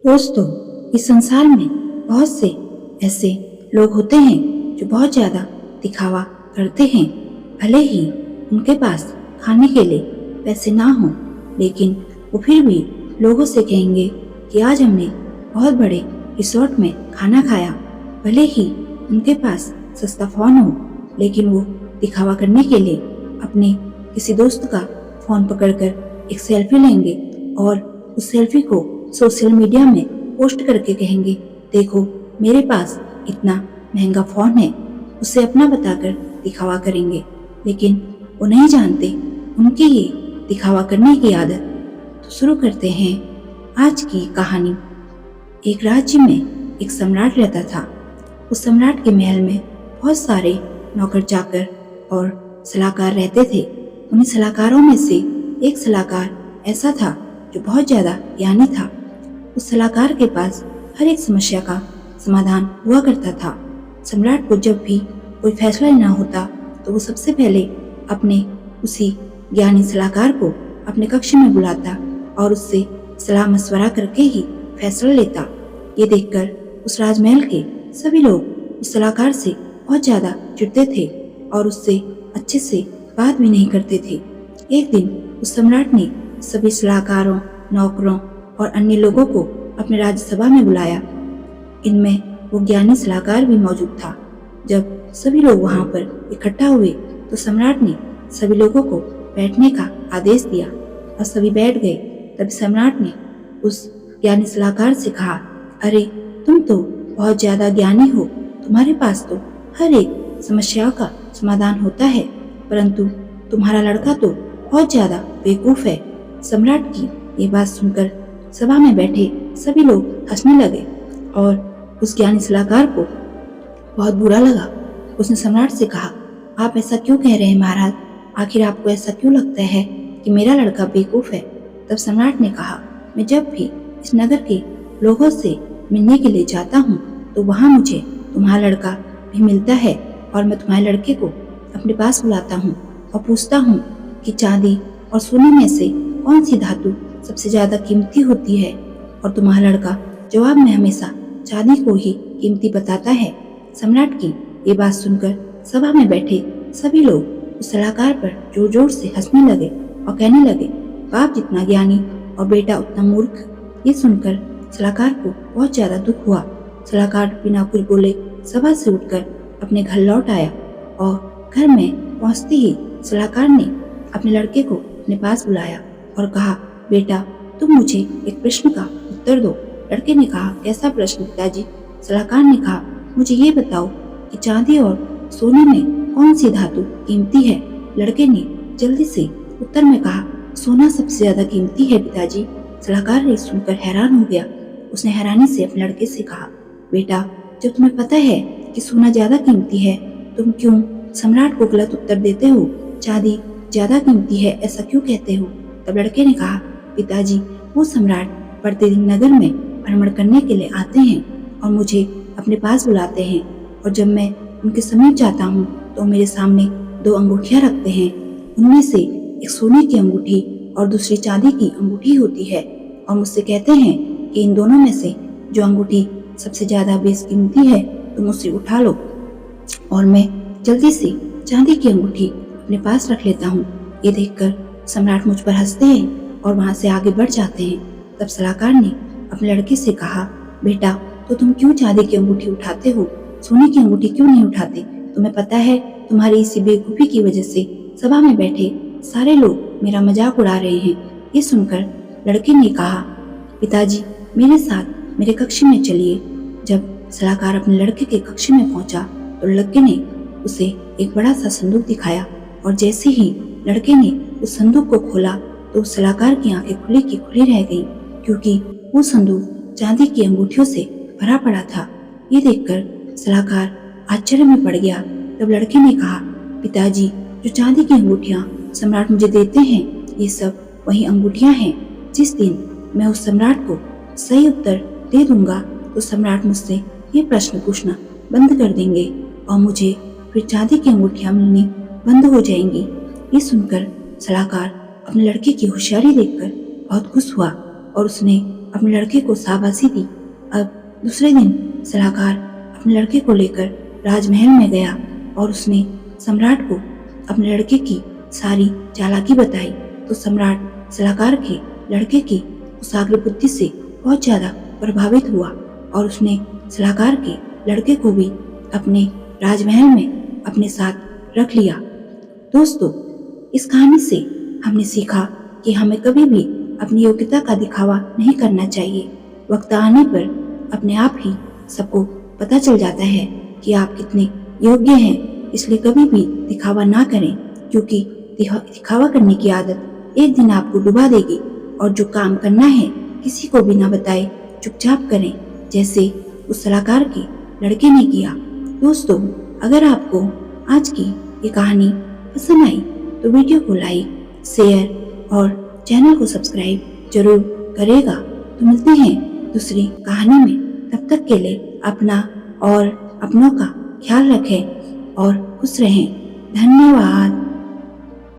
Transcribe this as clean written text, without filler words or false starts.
दोस्तों, इस संसार में बहुत से ऐसे लोग होते हैं जो बहुत ज़्यादा दिखावा करते हैं। भले ही उनके पास खाने के लिए पैसे ना हो, लेकिन वो फिर भी लोगों से कहेंगे कि आज हमने बहुत बड़े रिसोर्ट में खाना खाया। भले ही उनके पास सस्ता फ़ोन हो, लेकिन वो दिखावा करने के लिए अपने किसी दोस्त का फ़ोन पकड़कर एक सेल्फी लेंगे और उस सेल्फी को सोशल मीडिया में पोस्ट करके कहेंगे, देखो मेरे पास इतना महंगा फ़ोन है। उसे अपना बताकर दिखावा करेंगे, लेकिन वो नहीं जानते उनकी ये दिखावा करने की आदत। तो शुरू करते हैं आज की कहानी। एक राज्य में एक सम्राट रहता था। उस सम्राट के महल में बहुत सारे नौकर चाकर और सलाहकार रहते थे। उन्हीं सलाहकारों में से एक सलाहकार ऐसा था जो बहुत ज़्यादा ज्ञानी था। उस सलाहकार के पास हर एक समस्या का समाधान हुआ करता था। सम्राट को जब भी कोई फैसला लेना होता तो वो सबसे पहले अपने उसी ज्ञानी सलाहकार को अपने कक्ष में बुलाता और उससे सलाह मशवरा करके ही फैसला लेता। ये देखकर उस राजमहल के सभी लोग उस सलाहकार से बहुत ज़्यादा चिढ़ते थे और उससे अच्छे से बात भी नहीं करते थे। एक दिन उस सम्राट ने सभी सलाहकारों, नौकरों और अन्य लोगों को अपने राज्यसभा में बुलाया। इनमें वो ज्ञानी सलाहकार भी मौजूद था। जब सभी लोग वहां पर इकट्ठा हुए तो सम्राट ने सभी लोगों को बैठने का आदेश दिया और सभी बैठ गए। तब सम्राट ने उस ज्ञानी सलाहकार से कहा, अरे तुम तो बहुत ज्यादा ज्ञानी हो, तुम्हारे पास तो हर एक समस्याओं का समाधान होता है, परंतु तुम्हारा लड़का तो बहुत ज्यादा बेवकूफ है। सम्राट की ये बात सुनकर सभा में बैठे सभी लोग हंसने लगे और उस ज्ञानी सलाहकार को बहुत बुरा लगा। उसने सम्राट से कहा, आप ऐसा क्यों कह रहे हैं महाराज? आखिर आपको ऐसा क्यों लगता है कि मेरा लड़का बेवकूफ है? तब सम्राट ने कहा, मैं जब भी इस नगर के लोगों से मिलने के लिए जाता हूँ तो वहाँ मुझे तुम्हारा लड़का भी मिलता है और मैं तुम्हारे लड़के को अपने पास बुलाता हूँ और पूछता हूँ कि चांदी और सोने में से कौन सी धातु सबसे ज्यादा कीमती होती है, और तुम्हारा लड़का जवाब में हमेशा चांदी को ही कीमती बताता है। सम्राट की ये बात सुनकर सभा में बैठे सभी लोग उस सलाहकार पर जोर जोर से हंसने लगे और कहने लगे, बाप जितना ज्ञानी और बेटा उतना मूर्ख। ये सुनकर सलाहकार को बहुत ज्यादा दुख हुआ। सलाहकार बिना कुछ बोले सभा से उठकर अपने घर लौट आया और घर में पहुंचते ही सलाहकार ने अपने लड़के को अपने पास बुलाया और कहा, बेटा तुम मुझे एक प्रश्न का उत्तर दो। लड़के ने कहा, कैसा प्रश्न पिताजी? सलाहकार ने कहा, मुझे ये बताओ कि चांदी और सोने में कौन सी धातु कीमती है? लड़के ने जल्दी से उत्तर में कहा, सोना सबसे ज्यादा कीमती है पिताजी। सलाहकार ने सुनकर हैरान हो गया। उसने हैरानी से अपने लड़के से कहा, बेटा जब तुम्हें पता है कि सोना ज्यादा कीमती है, तुम क्यों सम्राट को गलत उत्तर देते हो? चांदी ज्यादा कीमती है ऐसा क्यों कहते हो? तब लड़के ने कहा, पिताजी वो सम्राट प्रतिदिन नगर में भ्रमण करने के लिए आते हैं और मुझे अपने पास बुलाते हैं, और जब मैं उनके समीप जाता हूँ तो मेरे सामने दो अंगूठियाँ रखते हैं। उनमें से एक सोने की अंगूठी और दूसरी चांदी की अंगूठी होती है, और मुझसे कहते हैं कि इन दोनों में से जो अंगूठी सबसे ज्यादा बेशकीमती है तुम उसे उठा लो, और मैं जल्दी से चांदी की अंगूठी अपने पास रख लेता हूँ। ये देखकर सम्राट मुझ पर हंसते हैं और वहाँ से आगे बढ़ जाते हैं। तब सलाहकार ने अपने लड़के से कहा, बेटा तो तुम क्यों चांदी की अंगूठी उठाते हो, सोने की अंगूठी क्यों नहीं उठाते? तुम्हें पता है तुम्हारी इसी बेवकूफी की वजह से सभा में बैठे सारे लोग मेरा मजाक उड़ा रहे हैं। ये सुनकर लड़के ने कहा, पिताजी मेरे साथ मेरे कक्ष में चलिए। जब सलाहकार अपने लड़के के कक्ष में पहुंचा तो लड़के ने उसे एक बड़ा सा संदूक दिखाया, और जैसे ही लड़के ने उस संदूक को खोला तो उस सलाहकार की आंखें खुली की खुली रह गईं, क्योंकि वो संदूक चांदी की अंगूठियों से भरा पड़ा था। ये देखकर सलाहकार आश्चर्य में पड़ गया। तब लड़के ने कहा, पिताजी जो चांदी की अंगूठियां सम्राट मुझे देते हैं ये सब वही अंगूठियां हैं। जिस दिन मैं उस सम्राट को सही उत्तर दे दूंगा तो सम्राट मुझसे ये प्रश्न पूछना बंद कर देंगे और मुझे फिर चांदी की अंगूठियां मिलनी बंद हो जाएंगी। ये सुनकर सलाहकार अपने लड़के की होशियारी देखकर बहुत खुश हुआ और उसने अपने लड़के को शाबाशी दी। अब दूसरे दिन सलाहकार अपने लड़के को लेकर राजमहल में गया और उसने सम्राट को अपने लड़के की सारी चालाकी बताई। तो सम्राट सलाहकार के लड़के की कुशाग्र बुद्धि से बहुत ज्यादा प्रभावित हुआ और उसने सलाहकार के लड़के को भी अपने राजमहल में अपने साथ रख लिया। दोस्तों, इस कहानी से हमने सीखा कि हमें कभी भी अपनी योग्यता का दिखावा नहीं करना चाहिए। वक्त आने पर अपने आप ही सबको पता चल जाता है कि आप कितने योग्य हैं। इसलिए कभी भी दिखावा ना करें, क्योंकि दिखावा करने की आदत एक दिन आपको डुबा देगी। और जो काम करना है किसी को भी ना बताए, चुपचाप करें, जैसे उस सलाहकार के लड़के ने किया। दोस्तों, अगर आपको आज की ये कहानी पसंद आई तो वीडियो को लाइक, शेयर और चैनल को सब्सक्राइब जरूर करेगा। तो मिलते हैं दूसरी कहानी में। तब तक के लिए अपना और अपनों का ख्याल रखें और खुश रहें। धन्यवाद।